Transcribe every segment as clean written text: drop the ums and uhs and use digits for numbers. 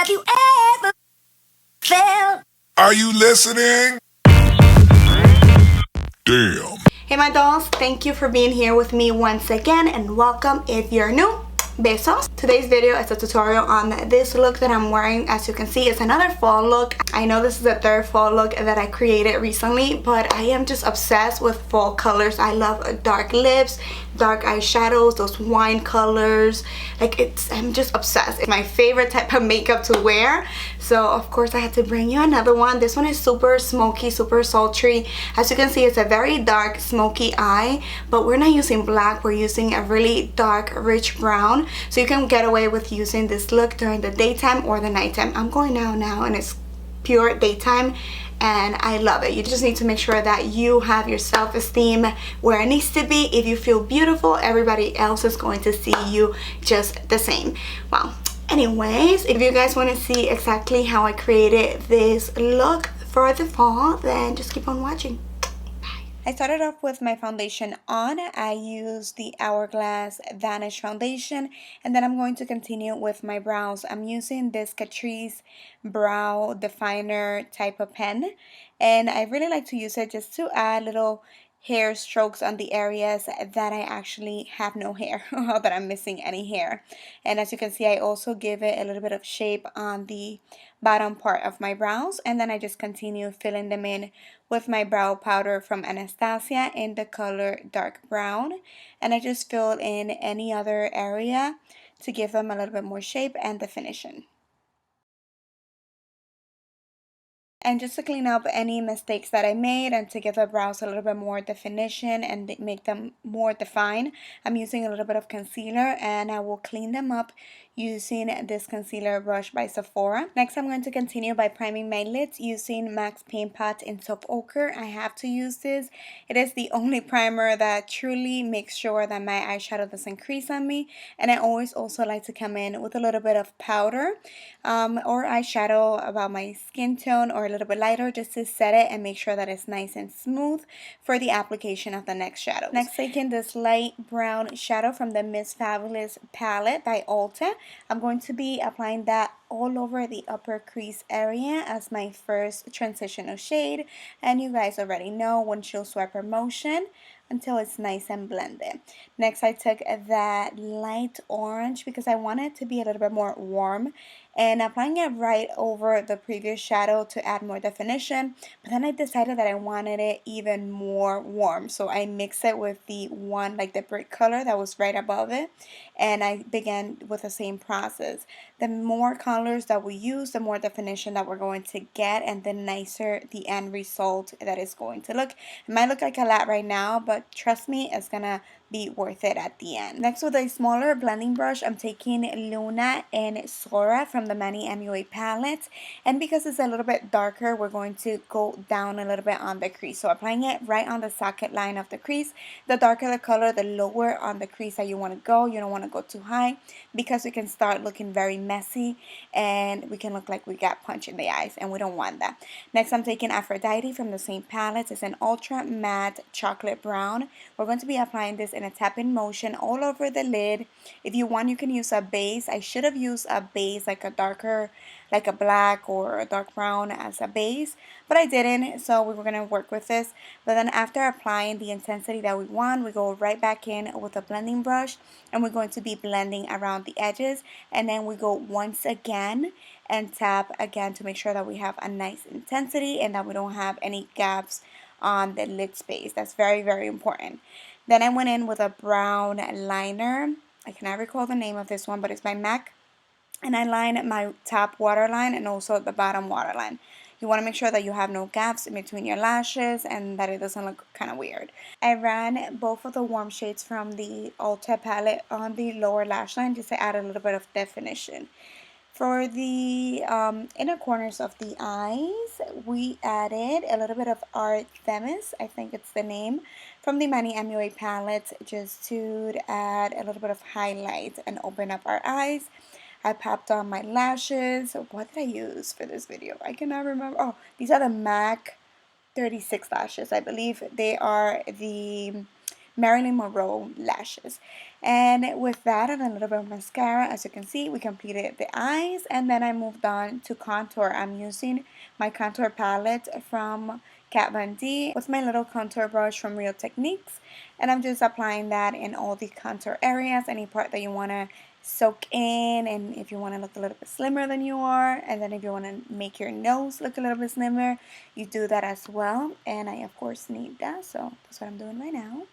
Have you ever felt? Are you listening? Damn. Hey my dolls, thank you for being here with me once again and welcome if you're new. Besos. Today's video is a tutorial on this look that I'm wearing. As you can see, it's another fall look. I know this is the third fall look that I created recently, but I am just obsessed with fall colors. I love dark lips, dark eyeshadows, those wine colors. I'm just obsessed. It's my favorite type of makeup to wear. So of course I had to bring you another one. This one is super smoky, super sultry. As you can see, it's a very dark smoky eye, but we're not using black. We're using a really dark, rich brown. So you can get away with using this look during the daytime or the nighttime. I'm going out now and it's pure daytime and I love it. You just need to make sure that you have your self-esteem where it needs to be. If you feel beautiful, everybody else is going to see you just the same. Well, anyways, if you guys want to see exactly how I created this look for the fall, then just keep on watching. I started off with my foundation on. I used the Hourglass Vanish foundation, and then I'm going to continue with my brows. I'm using this Catrice brow definer type of pen, and I really like to use it just to add little hair strokes on the areas that I actually have no hair or that I'm missing any hair. And as you can see, I also give it a little bit of shape on the bottom part of my brows, and then I just continue filling them in with my brow powder from Anastasia in the color dark brown, and I just fill in any other area to give them a little bit more shape and definition. And just to clean up any mistakes that I made and to give the brows a little bit more definition and make them more defined, I'm using a little bit of concealer and I will clean them up using this concealer brush by Sephora. Next, I'm going to continue by priming my lids using MAC's Paint Pot in Taupe Ochre. I have to use this. It is the only primer that truly makes sure that my eyeshadow doesn't crease on me. And I always also like to come in with a little bit of powder or eyeshadow about my skin tone or a little bit lighter just to set it and make sure that it's nice and smooth for the application of the next shadow. Next, taking this light brown shadow from the Miss Fabulous palette by Ulta. I'm going to be applying that all over the upper crease area as my first transitional shade, and you guys already know windshield swiper motion until it's nice and blended. Next, I took that light orange because I want it to be a little bit more warm, and applying it right over the previous shadow to add more definition, but then I decided that I wanted it even more warm, so I mixed it with the one, like the brick color that was right above it, and I began with the same process. The more colors that we use, the more definition that we're going to get, and the nicer the end result that is going to look. It might look like a lot right now, but trust me, it's gonna be worth it at the end. Next, with a smaller blending brush, I'm taking Luna and Sora from the Manny MUA palette, and because it's a little bit darker, we're going to go down a little bit on the crease. So applying it right on the socket line of the crease. The darker the color, the lower on the crease that you want to go. You don't want to go too high because we can start looking very messy and we can look like we got punch in the eyes, and we don't want that. Next, I'm taking Aphrodite from the same palette. It's an ultra matte chocolate brown. We're going to be applying this in a tap-in motion all over the lid. If you want, you can use a base. I should have used a base like a darker, like a black or a dark brown as a base, but I didn't, so we were going to work with this. But then after applying the intensity that we want, we go right back in with a blending brush, and we're going to be blending around the edges, and then we go once again and tap again to make sure that we have a nice intensity and that we don't have any gaps on the lid space. That's very, very important. Then I went in with a brown liner. I cannot recall the name of this one, but it's by MAC. And I line my top waterline and also the bottom waterline. You want to make sure that you have no gaps in between your lashes and that it doesn't look kind of weird. I ran both of the warm shades from the Ulta palette on the lower lash line just to add a little bit of definition. For the inner corners of the eyes, we added a little bit of Artemis, I think it's the name, from the Manny MUA palette, just to add a little bit of highlight and open up our eyes. I popped on my lashes. What did I use for this video? I cannot remember. Oh, these are the MAC 36 lashes, I believe. They are the Marilyn Monroe lashes. And with that and a little bit of mascara, as you can see, we completed the eyes, and then I moved on to contour. I'm using my contour palette from Kat Von D with my little contour brush from Real Techniques, and I'm just applying that in all the contour areas, any part that you want to soak in, and if you want to look a little bit slimmer than you are, and then if you want to make your nose look a little bit slimmer, you do that as well. And I of course need that, so that's what I'm doing right now.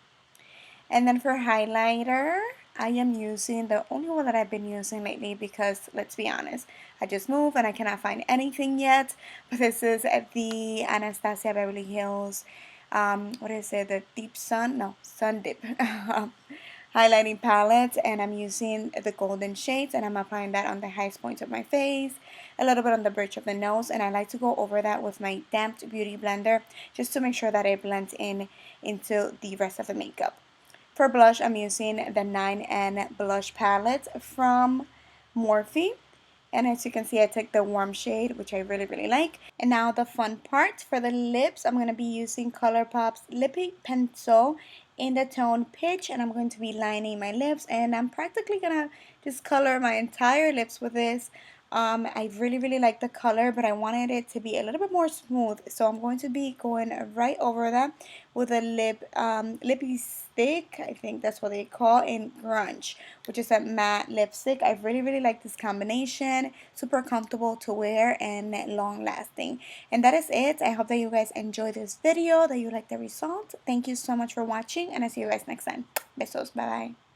And then for highlighter, I am using the only one that I've been using lately because, let's be honest, I just moved and I cannot find anything yet. But this is the Anastasia Beverly Hills, what is it, the Deep Sun? No, Sun Dip highlighting palette. And I'm using the golden shades and I'm applying that on the highest points of my face, a little bit on the bridge of the nose. And I like to go over that with my damped beauty blender just to make sure that it blends in into the rest of the makeup. For blush, I'm using the 9N blush palette from Morphe. And as you can see, I took the warm shade, which I really, really like. And now the fun part. For the lips, I'm going to be using ColourPop's Lippie Pencil in the tone Pitch. And I'm going to be lining my lips. And I'm practically going to just color my entire lips with this. I really, really like the color, but I wanted it to be a little bit more smooth. So I'm going to be going right over that with a lippy stick. I think that's what they call in Grunge, which is a matte lipstick. I really, really like this combination. Super comfortable to wear and long lasting. And that is it. I hope that you guys enjoyed this video, that you like the result. Thank you so much for watching, and I'll see you guys next time. Besos. Bye-bye.